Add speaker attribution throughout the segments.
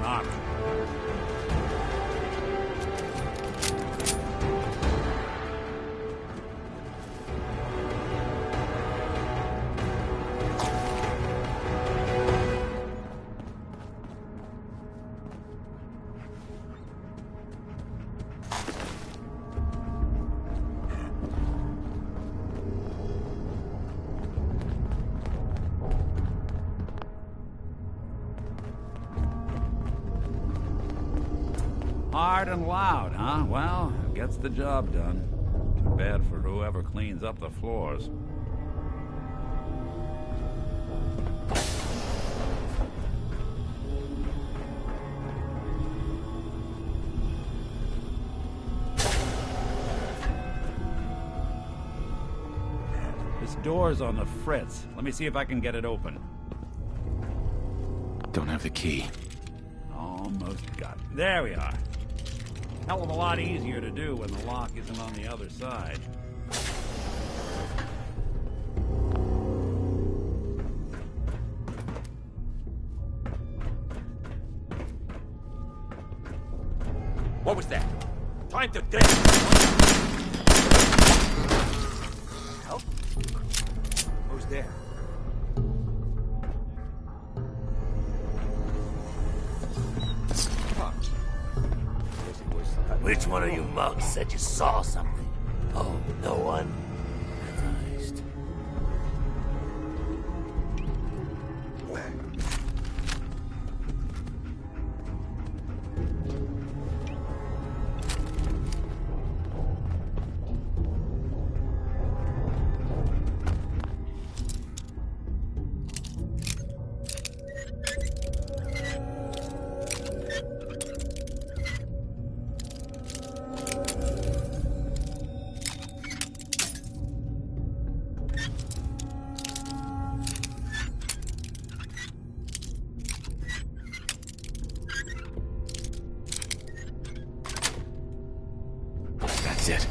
Speaker 1: knock. Hard and loud, huh? Well, gets the job done. Too bad for whoever cleans up the floors. This door's on the fritz. Let me see if I can get it open.
Speaker 2: Don't have the key.
Speaker 1: Almost got it. There we are. Hell of a lot easier to do when the lock isn't on the other side.
Speaker 3: What was that? Time to dig! Help? Who's there?
Speaker 4: Which one of you mugs said you saw something? Oh, no one? Christ.
Speaker 2: That's it.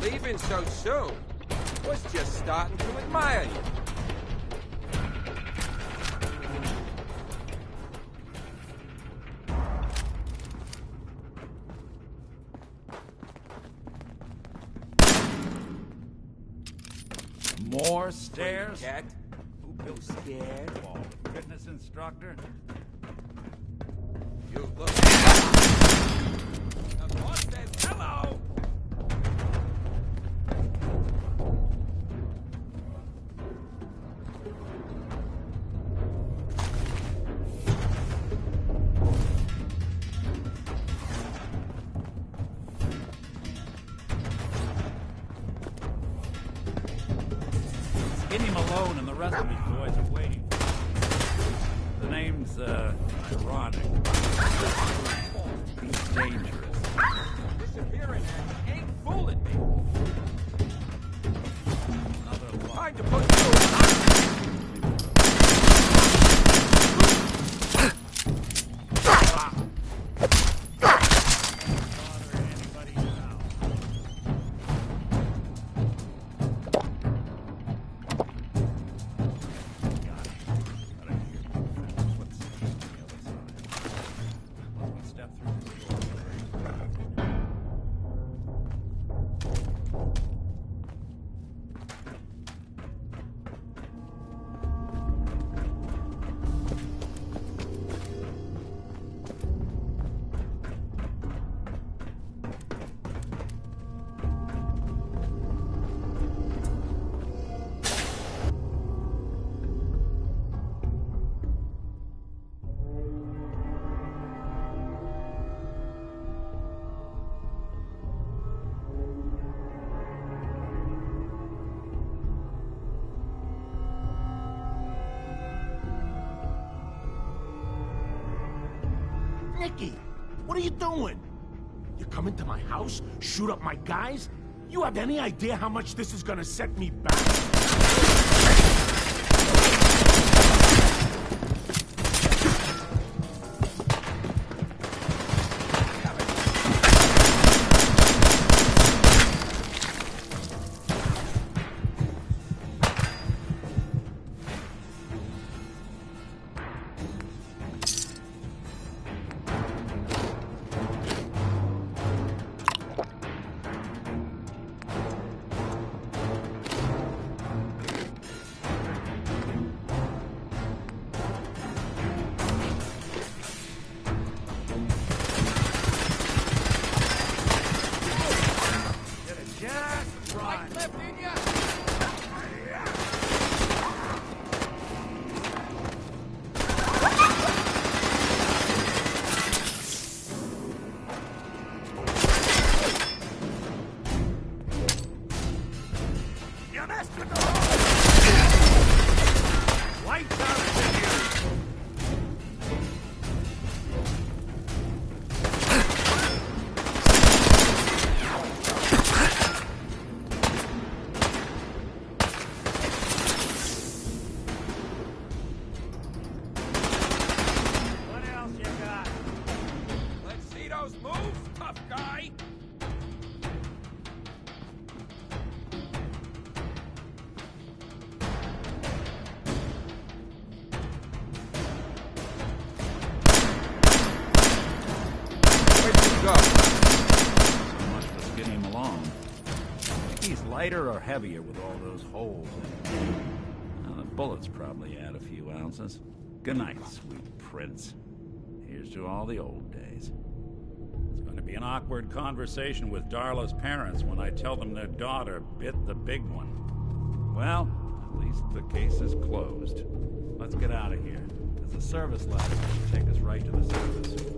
Speaker 3: Leaving so soon? Was just starting to admire you.
Speaker 1: More stairs?
Speaker 3: Cat,
Speaker 1: Who built
Speaker 3: scared?
Speaker 1: the wall? The fitness instructor?
Speaker 3: You look. The boss says hello.
Speaker 1: alone and the rest of his boys are waiting for him. The name's, ironic. He's dangerous.
Speaker 3: Disappearing ain't fooling me.
Speaker 1: Another
Speaker 3: Time to put you
Speaker 5: Nicky, what are you doing? You come into my house, shoot up my guys? You have any idea how much this is gonna set me back?
Speaker 1: Lighter or heavier with all those holes in it? Well, the bullets probably add a few ounces. Good night, sweet prince. Here's to all the old days. It's going to be an awkward conversation with Darla's parents when I tell them their daughter bit the big one. Well, at least the case is closed. Let's get out of here. There's a service ladder that will take us right to the surface.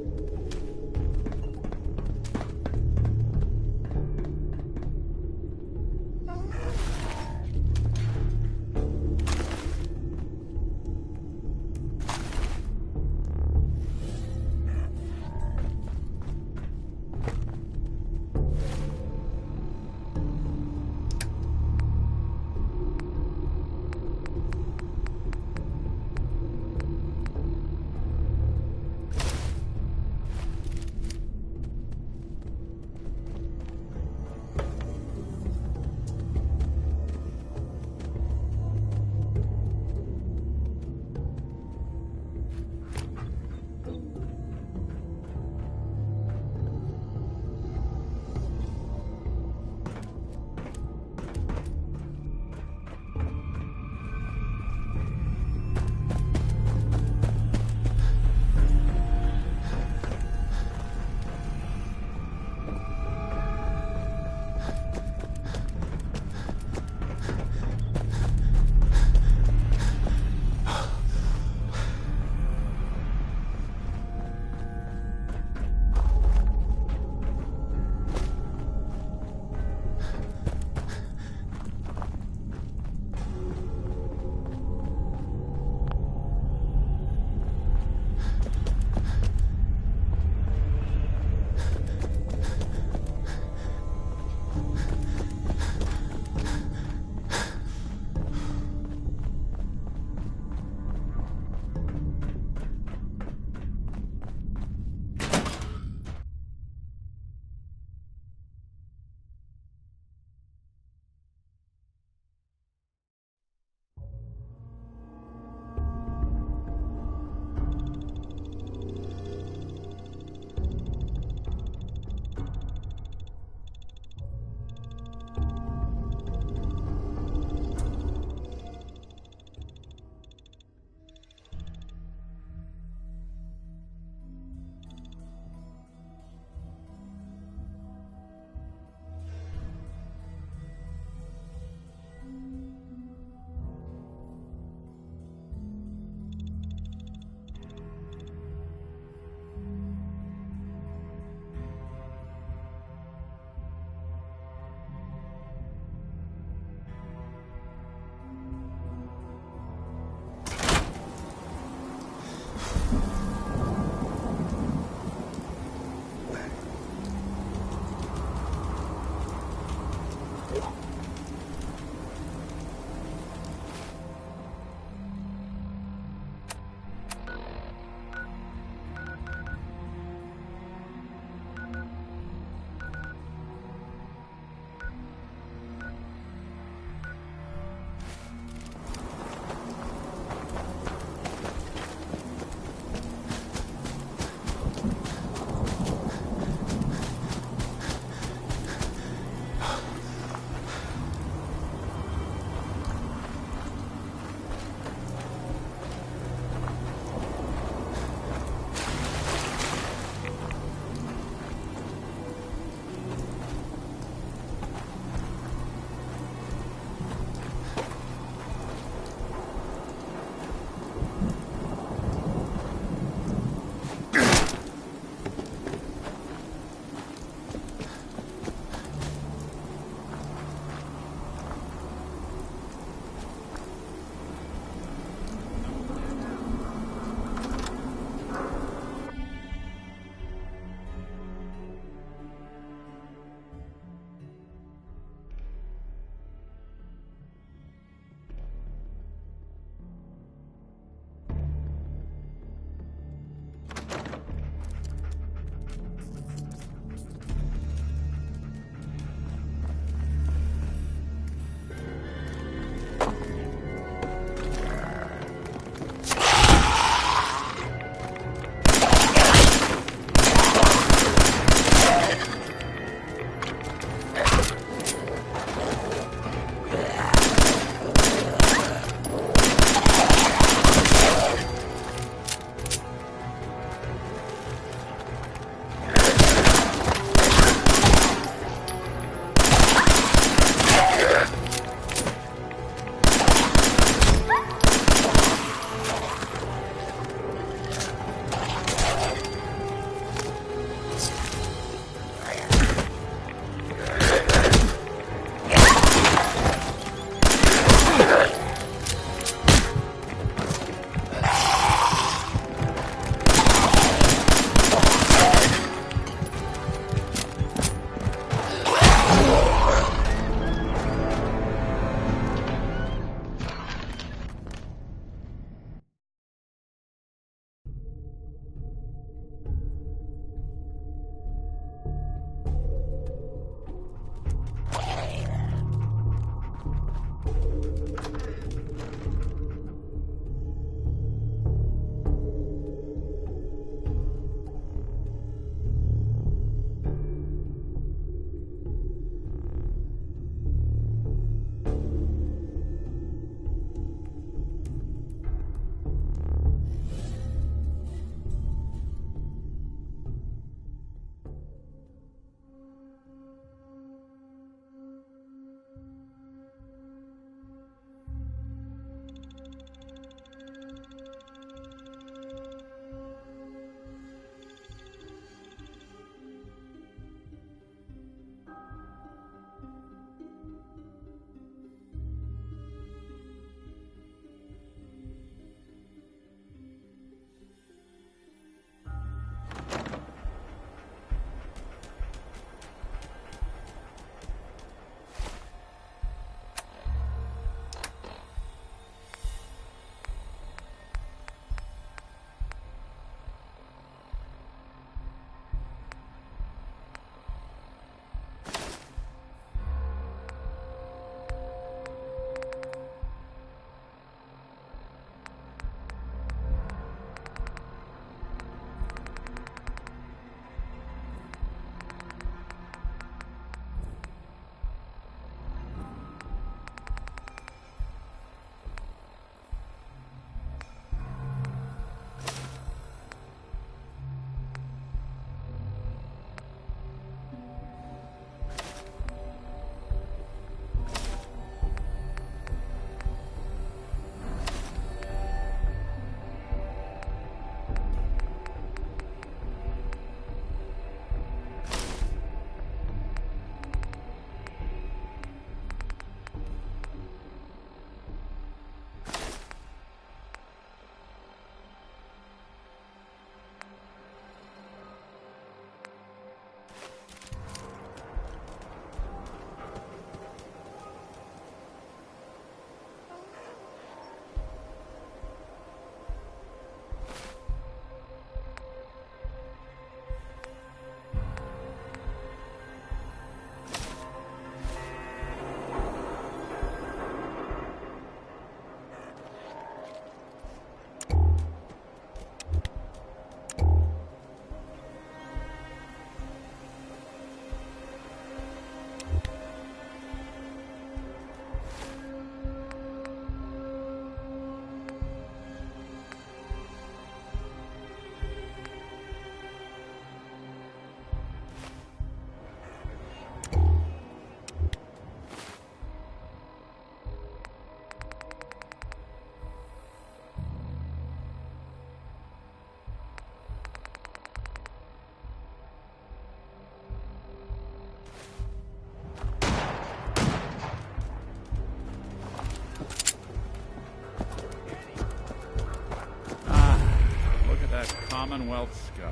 Speaker 1: Commonwealth sky.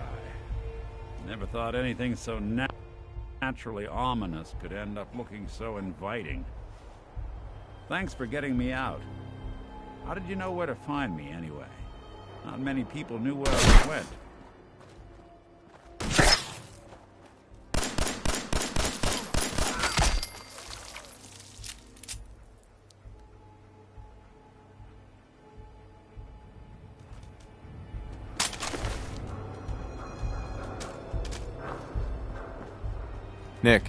Speaker 1: Never thought anything so naturally ominous could end up looking so inviting. Thanks for getting me out. How did you know where to find me, anyway? Not many people knew where I went.
Speaker 6: Nick.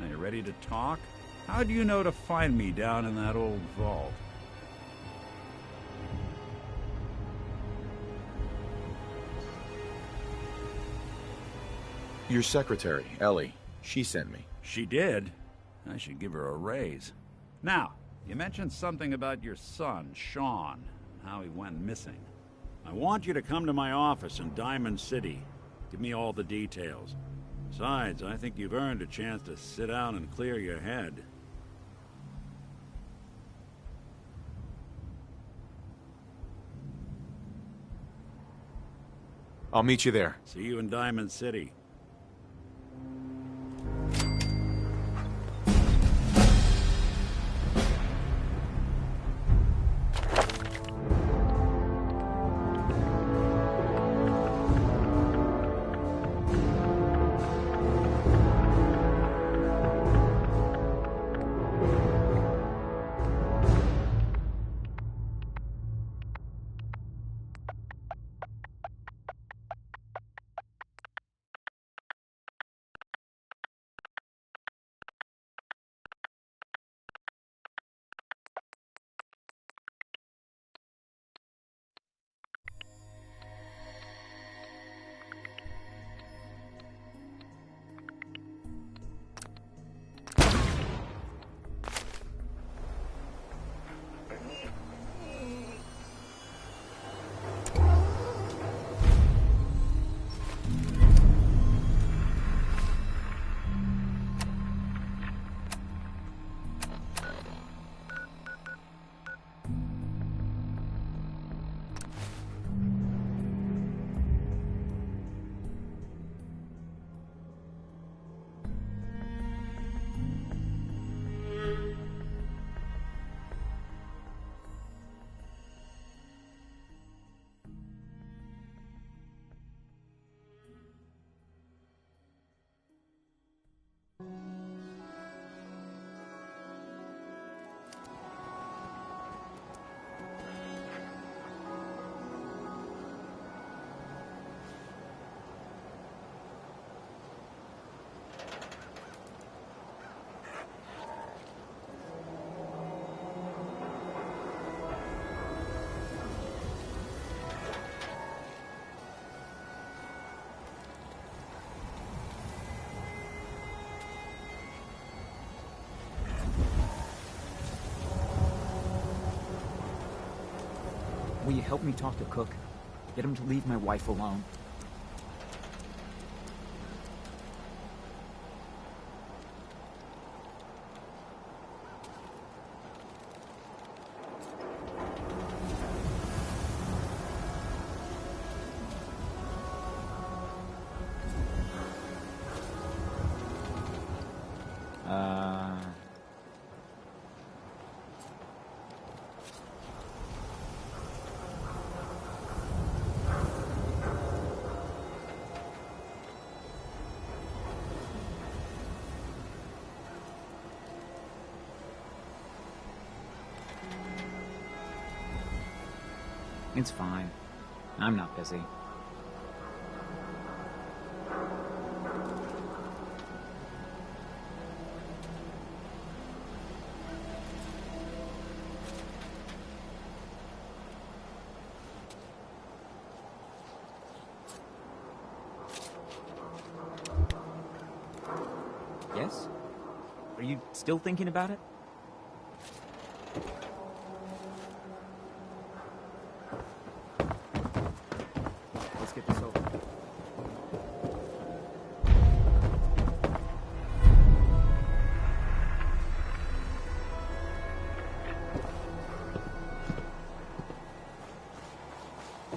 Speaker 1: Are you ready to talk? How do you know to find me down in that old vault?
Speaker 6: Your secretary, Ellie. She sent me.
Speaker 1: She did? I should give her a raise. Now, you mentioned something about your son, Sean, and how he went missing. I want you to come to my office in Diamond City. Give me all the details. Besides, I think you've earned a chance to sit down and clear your head.
Speaker 6: I'll meet you there.
Speaker 1: See you in Diamond City.
Speaker 7: Will you help me talk to Cook? Get him to leave my wife alone. It's fine. I'm not busy. Yes? Are you still thinking about it? Let's get this over.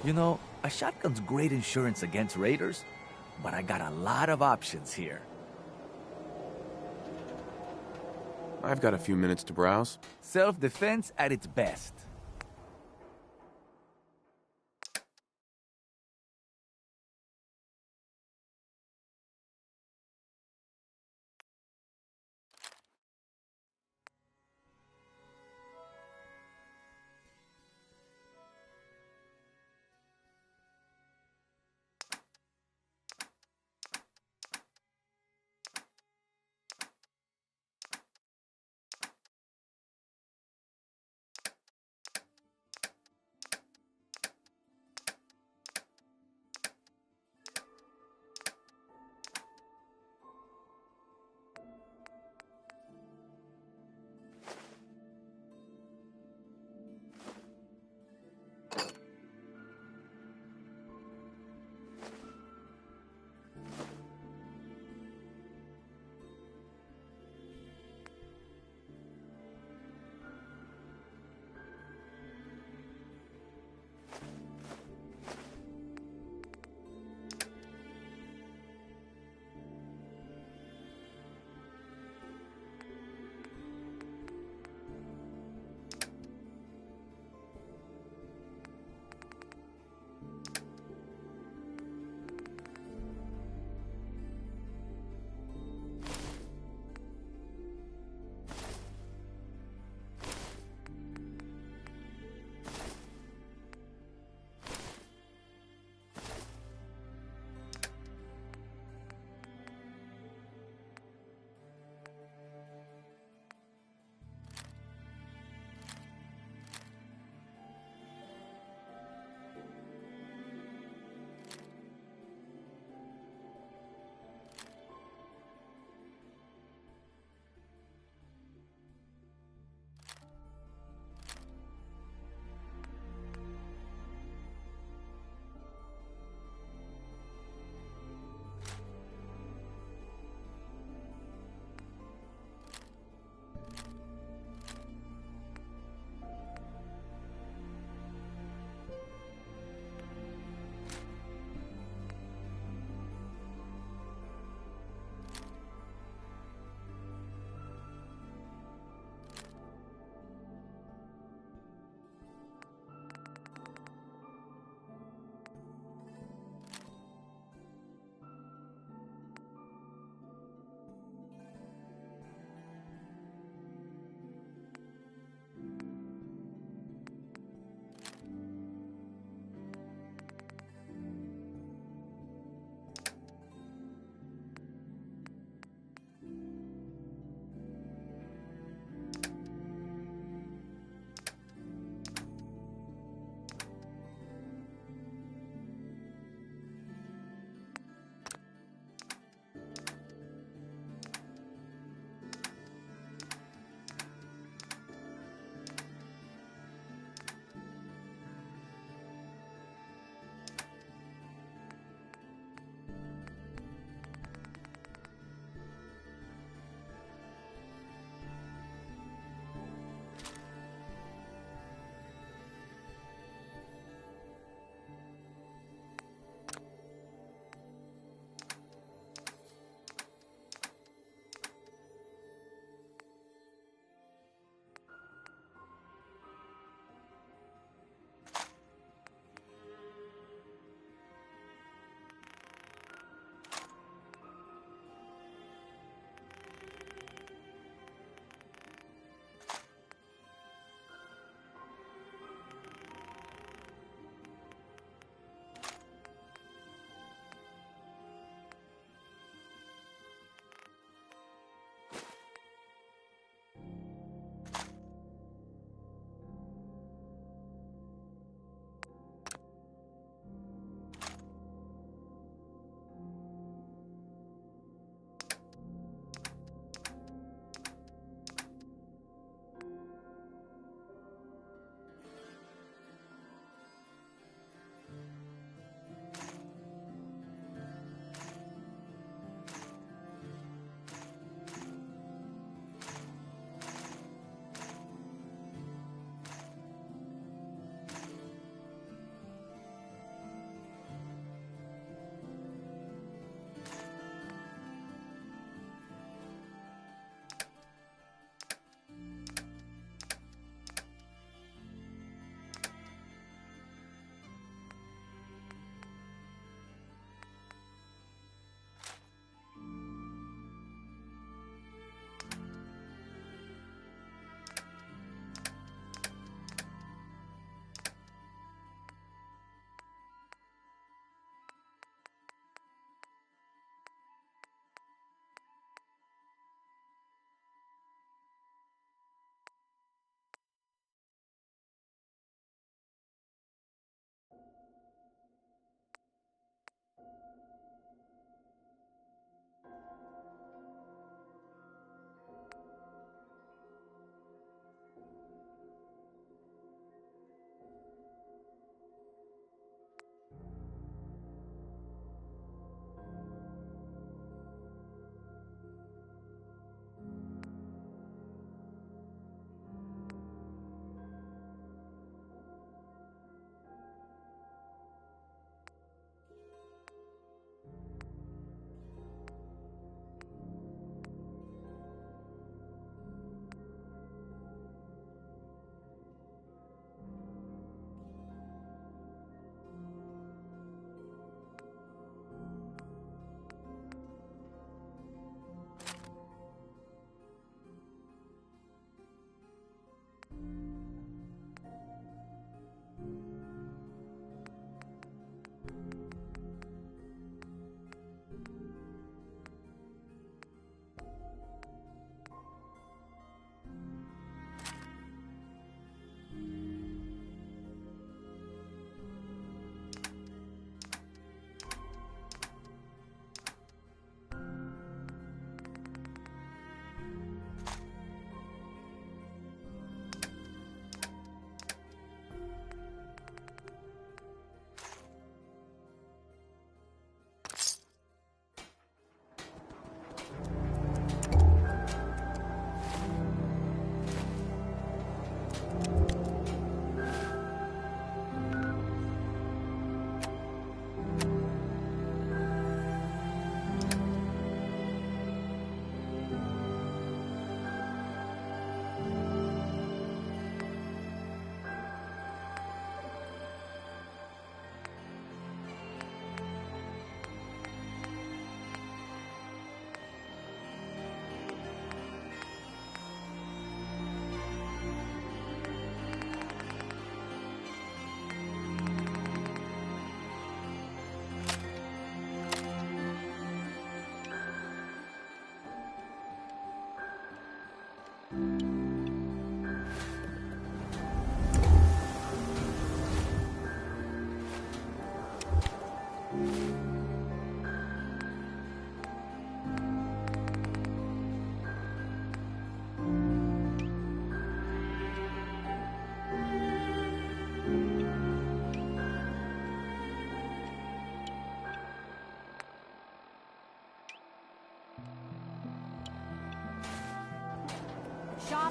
Speaker 8: You know,
Speaker 4: A shotgun's great insurance against raiders, but I got a lot of options here.
Speaker 2: I've got a few minutes to browse.
Speaker 4: Self-defense at its best.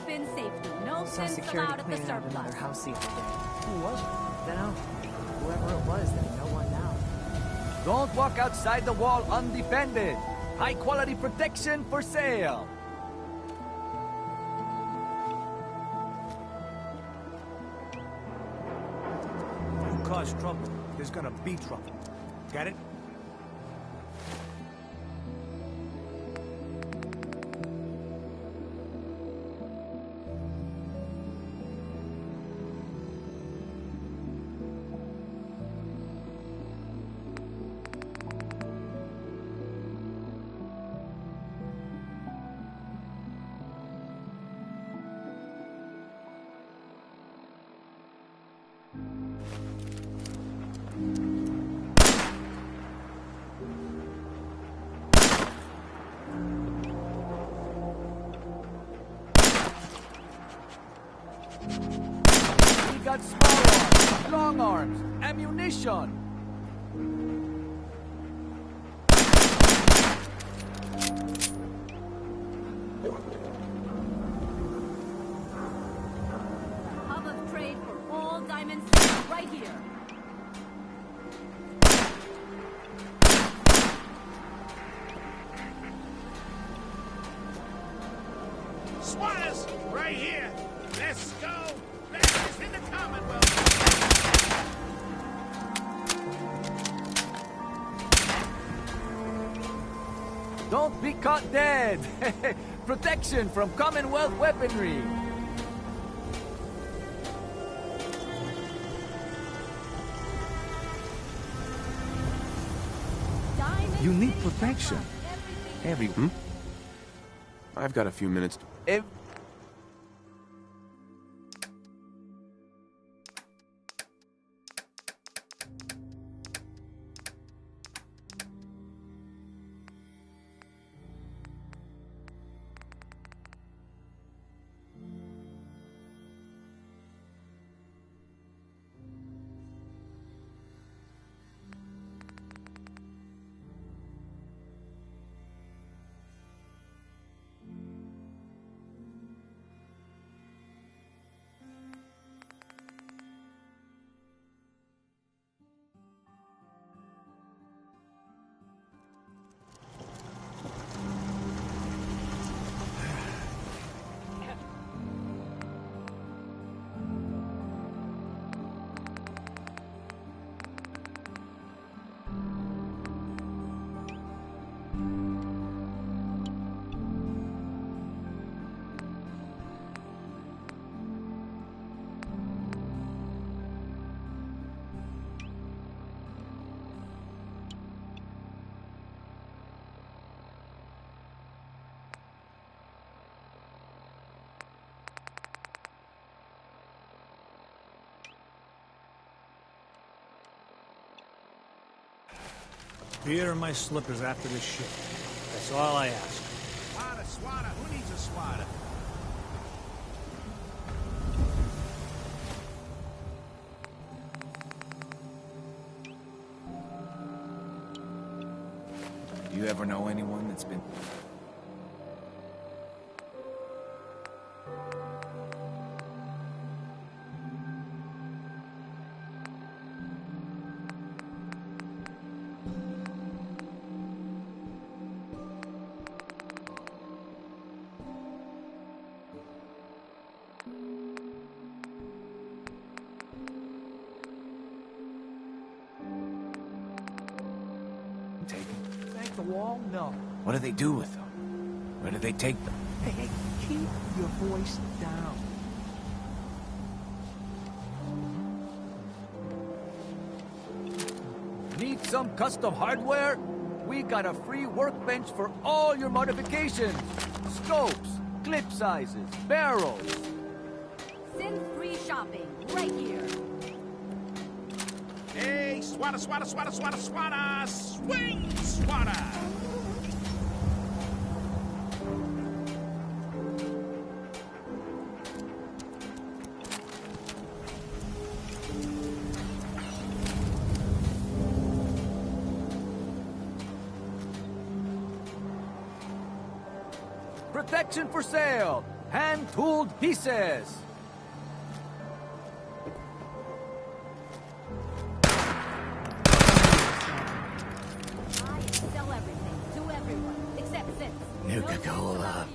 Speaker 8: in safety. No
Speaker 9: Saw
Speaker 8: sins
Speaker 9: security
Speaker 8: allowed at the
Speaker 9: cleaning out another
Speaker 8: surplus.
Speaker 9: house the other day.
Speaker 7: Who was it?
Speaker 9: Dunno. Whoever it was, they know one now.
Speaker 10: Don't walk outside the wall undefended. High quality protection for sale.
Speaker 5: You cause trouble, there's gonna be trouble. Get it?
Speaker 10: We got small arms, long arms, ammunition.
Speaker 8: Hub of trade for all diamonds right here.
Speaker 5: Squatters, right here. Let's go. Let's in the Commonwealth.
Speaker 10: Don't be caught dead. Protection from Commonwealth weaponry.
Speaker 8: Diamonds
Speaker 2: You need
Speaker 8: City
Speaker 2: protection.
Speaker 8: has everything.
Speaker 2: Every... I've got a few minutes to...
Speaker 5: Beer and my slippers after this shit. That's all I ask. Swatter. Who needs a swatter?
Speaker 11: Do you ever know anyone that's been...
Speaker 10: Thank the wall? No.
Speaker 11: What do they do with them? Where do they take them?
Speaker 10: Hey, keep your voice down. Need some custom hardware? We got a free workbench for all your modifications. Scopes, clip sizes, barrels.
Speaker 8: Sin-free shopping right here.
Speaker 5: Hey, swatter. Swing, swatter.
Speaker 10: Protection for sale. hand-tooled pieces.
Speaker 8: Buy and sell everything to everyone, except Sins.
Speaker 4: Nuka-Cola.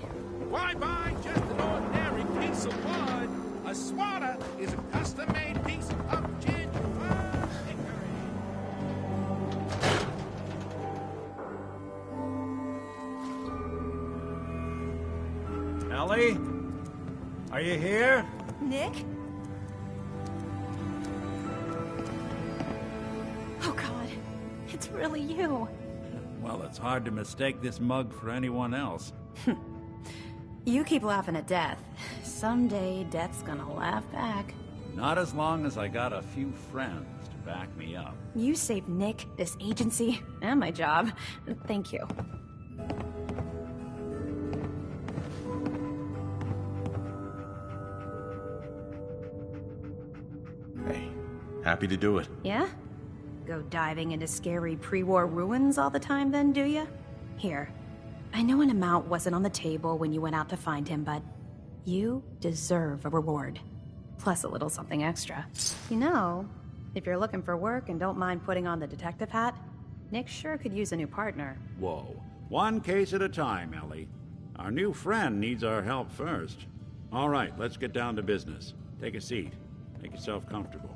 Speaker 5: Why buy just an ordinary piece of wood? A swatter is a custom-made piece of genuine hickory.
Speaker 1: Ellie? Are you here?
Speaker 9: Nick? Oh, God. It's really you.
Speaker 1: Well, it's hard to mistake this mug for anyone else.
Speaker 9: You keep laughing at death. Someday, death's gonna laugh back.
Speaker 1: Not as long as I got a few friends to back me up.
Speaker 9: You saved Nick, this agency, and my job. Thank you.
Speaker 2: Hey, happy to do it.
Speaker 9: Yeah? Go diving into scary pre-war ruins all the time then, do ya? Here. I know an amount wasn't on the table when you went out to find him, but you deserve a reward. Plus a little something extra. You know, if you're looking for work and don't mind putting on the detective hat, Nick sure could use a new partner.
Speaker 1: Whoa. One case at a time, Ellie. Our new friend needs our help first. All right, let's get down to business. Take a seat. Make yourself comfortable.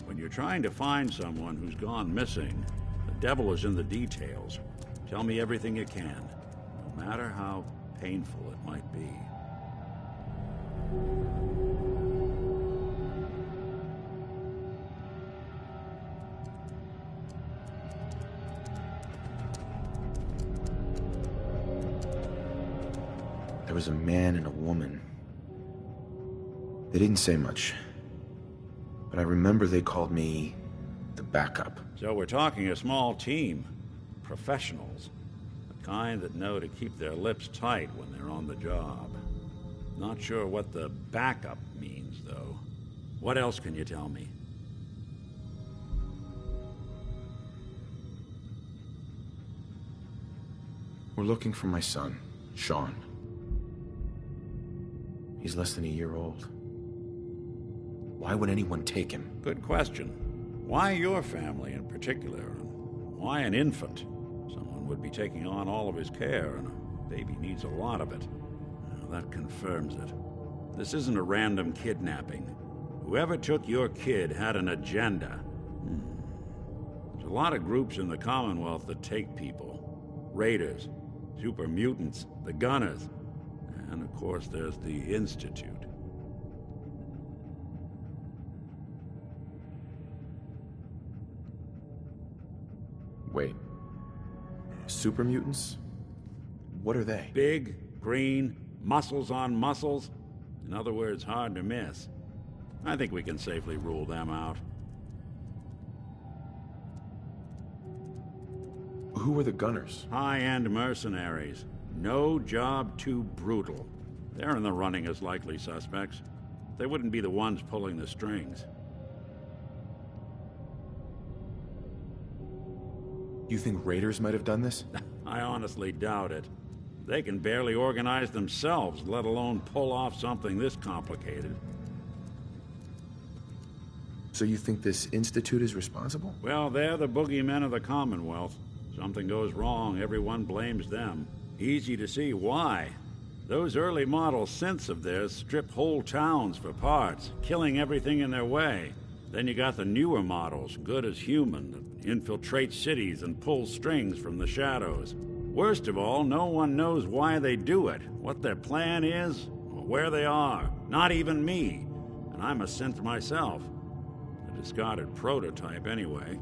Speaker 1: When you're trying to find someone who's gone missing, the devil is in the details. Tell me everything you can, no matter how painful it might be.
Speaker 2: There was a man and a woman. They didn't say much. But I remember they called me the backup.
Speaker 1: So we're talking a small team. Professionals. The kind that know to keep their lips tight when they're on the job. Not sure what the backup means, though. What else can you tell me?
Speaker 2: We're looking for my son, Sean. He's less than a year old. Why would anyone take him?
Speaker 1: Good question. Why your family in particular? And why an infant? Someone would be taking on all of his care, and a baby needs a lot of it. Well, that confirms it. This isn't a random kidnapping. Whoever took your kid had an agenda. There's a lot of groups in the Commonwealth that take people. Raiders, super mutants, the Gunners, and of course there's the Institute.
Speaker 2: Wait. Super mutants? What are they?
Speaker 1: Big, green, muscles on muscles. In other words, hard to miss. I think we can safely rule them out.
Speaker 2: Who are the Gunners?
Speaker 1: High-end mercenaries. No job too brutal. They're in the running as likely suspects. They wouldn't be the ones pulling the strings.
Speaker 2: You think raiders might have done this?
Speaker 1: I honestly doubt it. They can barely organize themselves, let alone pull off something this complicated.
Speaker 2: So you think this Institute is responsible?
Speaker 1: Well, they're the boogeymen of the Commonwealth. Something goes wrong, everyone blames them. Easy to see why. Those early model synths of theirs strip whole towns for parts, killing everything in their way. Then you got the newer models, good as human, that infiltrate cities and pull strings from the shadows. Worst of all, no one knows why they do it, what their plan is, or where they are. Not even me. And I'm a synth myself. A discarded prototype, anyway.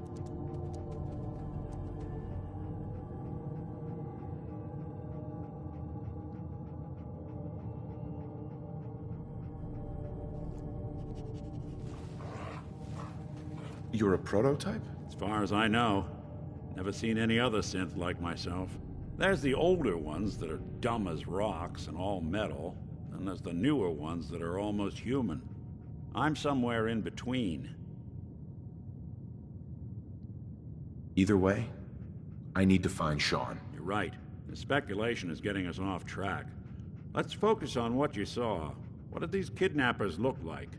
Speaker 2: You're a prototype?
Speaker 1: As far as I know. Never seen any other synth like myself. There's the older ones that are dumb as rocks and all metal. And there's the newer ones that are almost human. I'm somewhere in between.
Speaker 2: Either way, I need to find Sean.
Speaker 1: You're right. The speculation is getting us off track. Let's focus on what you saw. What did these kidnappers look like?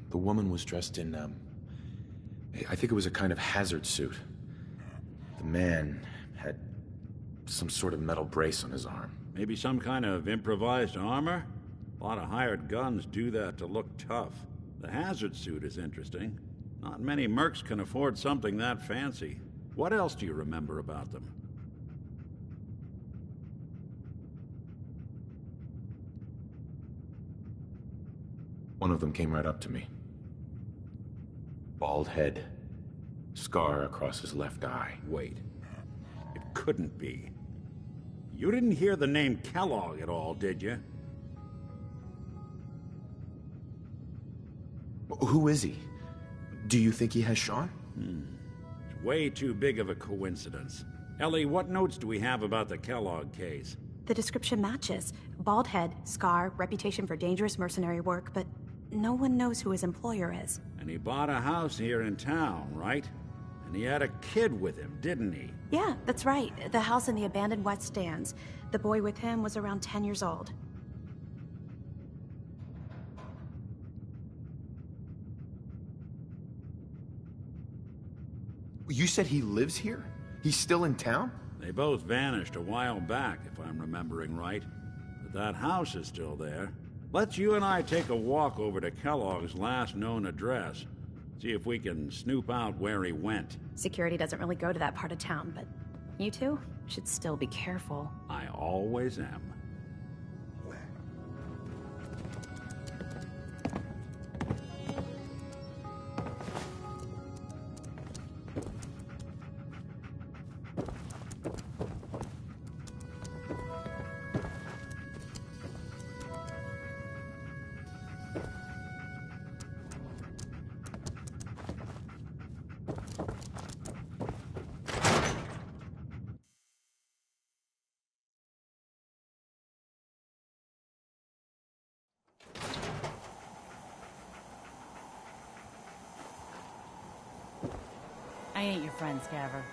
Speaker 2: The woman was dressed in, I think it was a kind of hazard suit. The man had some sort of metal brace on his arm.
Speaker 1: Maybe some kind of improvised armor? A lot of hired guns do that to look tough. The hazard suit is interesting. Not many mercs can afford something that fancy. What else do you remember about them?
Speaker 2: One of them came right up to me. Bald head. Scar across his left eye.
Speaker 1: Wait. It couldn't be. You didn't hear the name Kellogg at all, did you?
Speaker 2: Who is he? Do you think he has Sean?
Speaker 1: It's way too big of a coincidence. Ellie, what notes do we have about the Kellogg case?
Speaker 9: The description matches. Bald head, scar, reputation for dangerous mercenary work, but no one knows who his employer is.
Speaker 1: And he bought a house here in town, right? And he had a kid with him, didn't he?
Speaker 9: Yeah, that's right. The house in the abandoned West Stands. The boy with him was around 10 years old.
Speaker 2: You said he lives here? He's still in town?
Speaker 1: They both vanished a while back, if I'm remembering right. But that house is still there. Let's you and I take a walk over to Kellogg's last known address. See if we can snoop out where he went.
Speaker 9: Security doesn't really go to that part of town, but you two should still be careful.
Speaker 1: I always am.
Speaker 12: I ain't your friend, Scaver.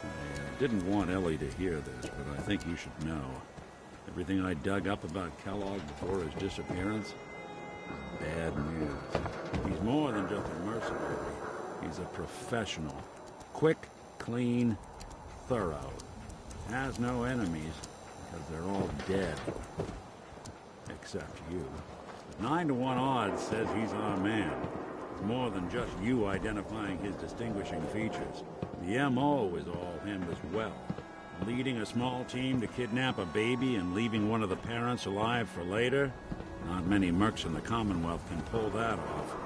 Speaker 1: I didn't want Ellie to hear this, but I think you should know. Everything I dug up about Kellogg before his disappearance is bad news. He's more than just a mercenary. He's a professional. Quick, clean, thorough. Has no enemies, because they're all dead. Except you. 9 to 1 odds says he's our man. It's more than just you identifying his distinguishing features. The MO is all him as well. Leading a small team to kidnap a baby and leaving one of the parents alive for later? Not many mercs in the Commonwealth can pull that off.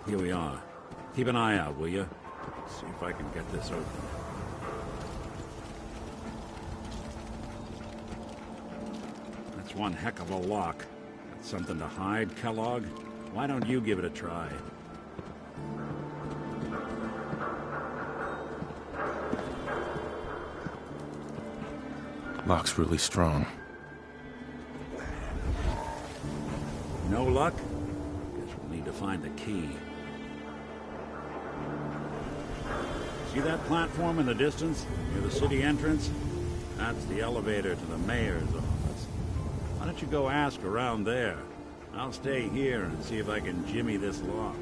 Speaker 1: Here we are. Keep an eye out, will you? See if I can get this open. That's one heck of a lock. Got something to hide, Kellogg? Why don't you give it a try?
Speaker 2: Lock's really strong.
Speaker 1: No luck? Guess we'll need to find the key. See that platform in the distance, near the city entrance? That's the elevator to the mayor's office. Why don't you go ask around there? I'll stay here and see if I can jimmy this lock.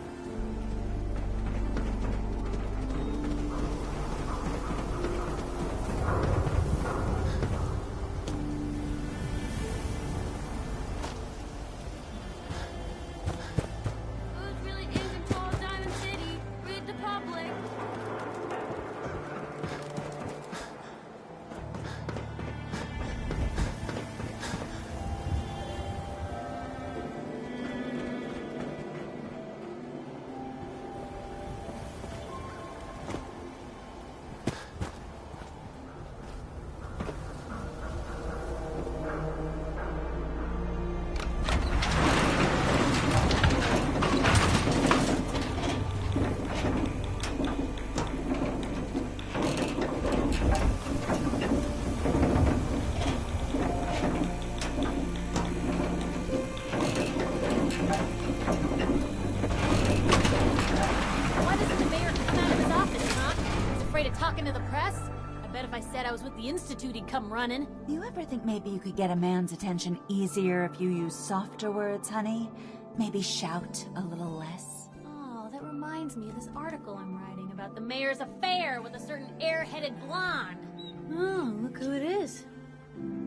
Speaker 8: talking to the press? I bet if I said I was with the Institute, he'd come running.
Speaker 13: You ever think maybe you could get a man's attention easier if you use softer words, honey? Maybe shout a little less?
Speaker 8: Oh, that reminds me of this article I'm writing about the mayor's affair with a certain air-headed blonde. Oh, look who it is.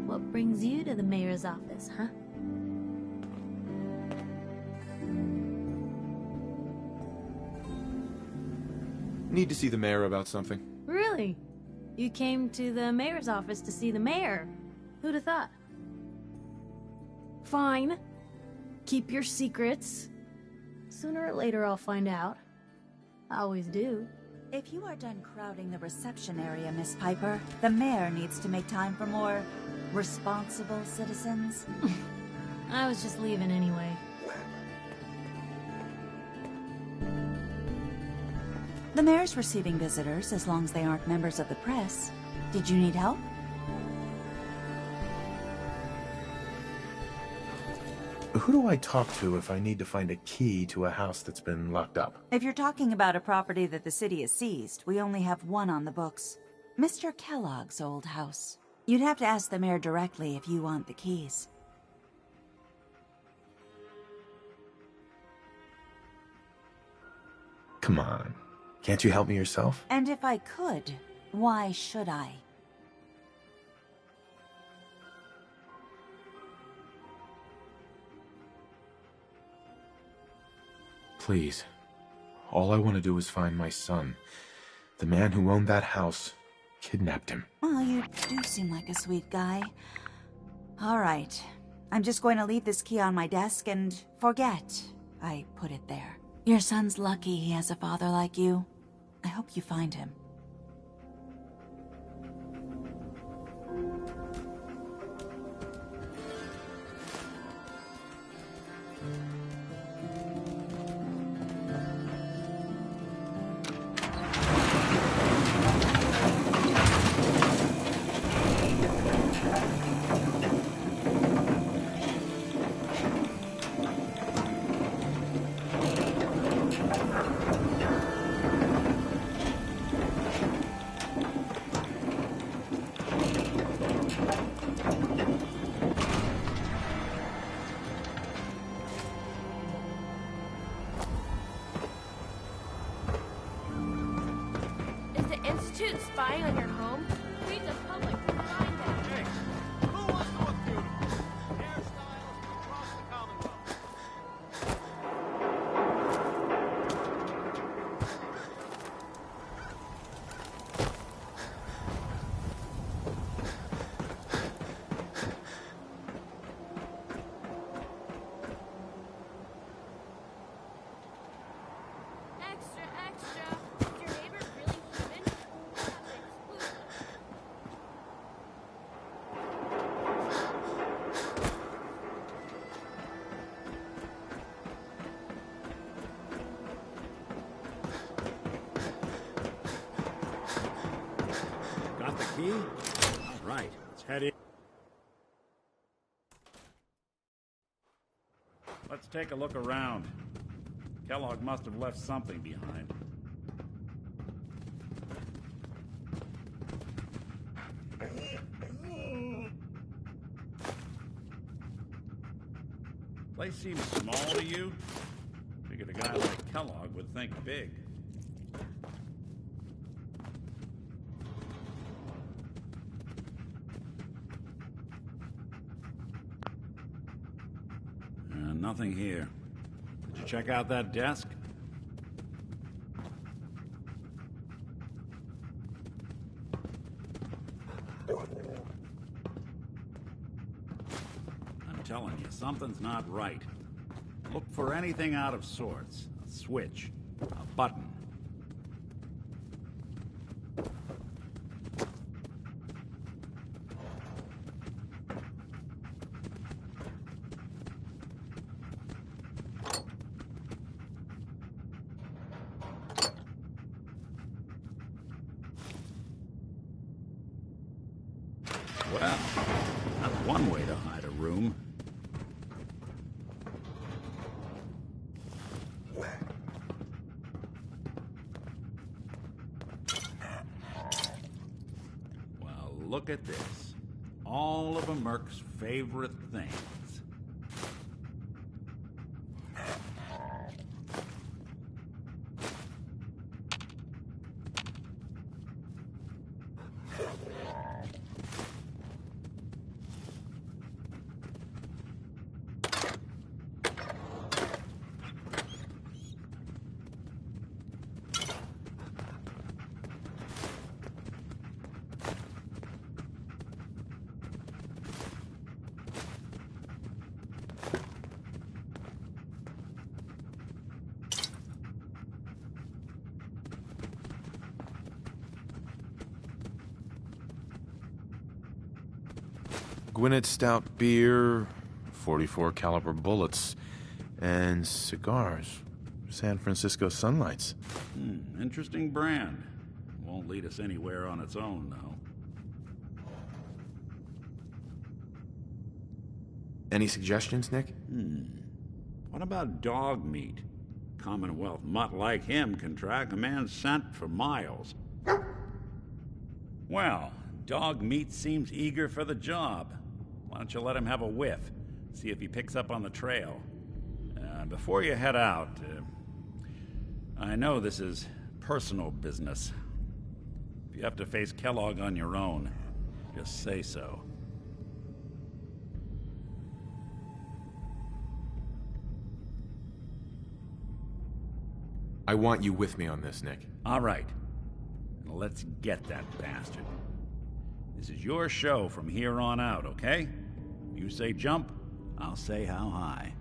Speaker 8: What brings you to the mayor's office, huh?
Speaker 6: Need to see the mayor about something.
Speaker 8: Really? You came to the mayor's office to see the mayor? Who'd have thought? Fine. Keep your secrets. Sooner or later I'll find out. I always do.
Speaker 13: If you are done crowding the reception area, Miss Piper, the mayor needs to make time for more responsible citizens.
Speaker 8: I was just leaving anyway.
Speaker 13: The mayor's receiving visitors as long as they aren't members of the press. Did you need help?
Speaker 2: Who do I talk to if I need to find a key to a house that's been locked up?
Speaker 13: If you're talking about a property that the city has seized, we only have one on the books. Mr. Kellogg's old house. You'd have to ask the mayor directly if you want the keys.
Speaker 2: Come on. Can't you help me yourself?
Speaker 13: And if I could, why should I?
Speaker 2: Please. All I want to do is find my son. The man who owned that house kidnapped him.
Speaker 13: Well, you do seem like a sweet guy. All right. I'm just going to leave this key on my desk and forget I put it there. Your son's lucky he has a father like you. I hope you find him.
Speaker 8: Institute spying on your home? Read the public to find that.
Speaker 5: Hey, who wants to look beautiful? Hairstyles across the Commonwealth.
Speaker 8: Extra, extra. Is your neighbor really human?
Speaker 1: Got the key? All right, let's head in. Let's take a look around. Kellogg must have left something behind. Place seems small to you? Figured a guy like Kellogg would think big. Nothing here. Did you check out that desk? I'm telling you, something's not right. Look for anything out of sorts. A switch, a button. Well, that's one way to hide a room. look at this. All of a Merc's favorite things.
Speaker 2: Gwinnett Stout beer, 44 caliber bullets, and cigars. San Francisco Sunlights.
Speaker 1: Interesting brand. Won't lead us anywhere on its own, though.
Speaker 2: Any suggestions, Nick?
Speaker 1: What about dog meat? Commonwealth mutt like him can track a man's scent for miles. Well, dog meat seems eager for the job. Why don't you let him have a whiff? See if he picks up on the trail. Before you head out, I know this is personal business. If you have to face Kellogg on your own, just say so.
Speaker 2: I want you with me on this, Nick.
Speaker 1: All right. Let's get that bastard. This is your show from here on out, okay? You say jump, I'll say how high.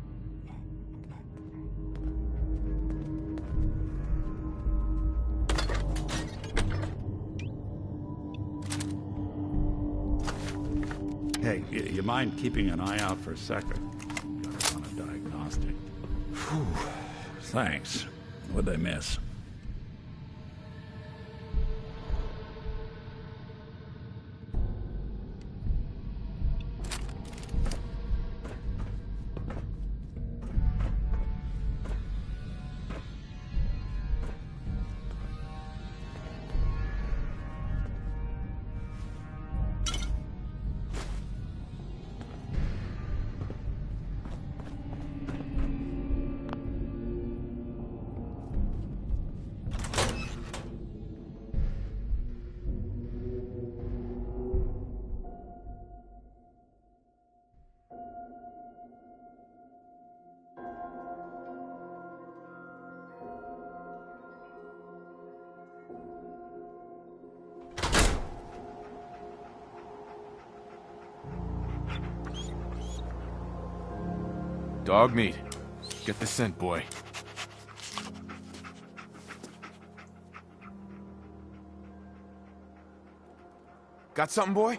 Speaker 1: Hey, you mind keeping an eye out for a second? Got us on a diagnostic. Whew. Thanks. What'd they miss?
Speaker 2: Dog meat. Get the scent, boy. Got something, boy?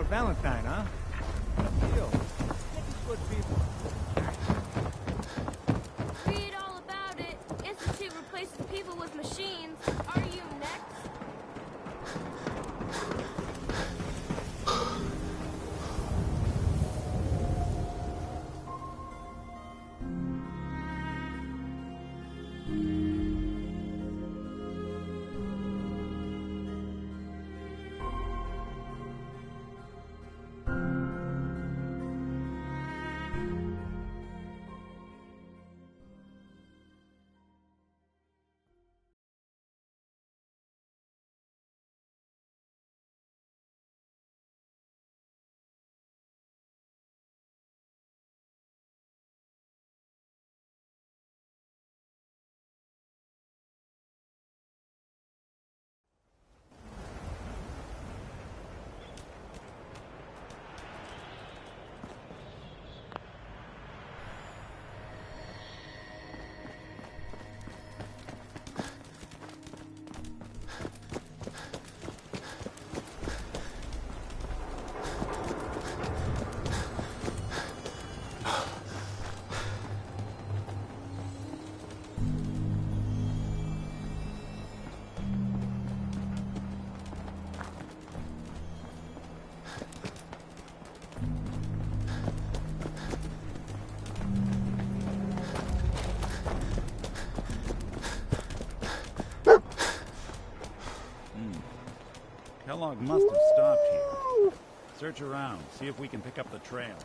Speaker 10: Valentine, huh? Yo, good people.
Speaker 14: Read all about it. Institute replacing people with machines. Are you
Speaker 1: Kellogg must have stopped here. Search around, see if we can pick up the trail.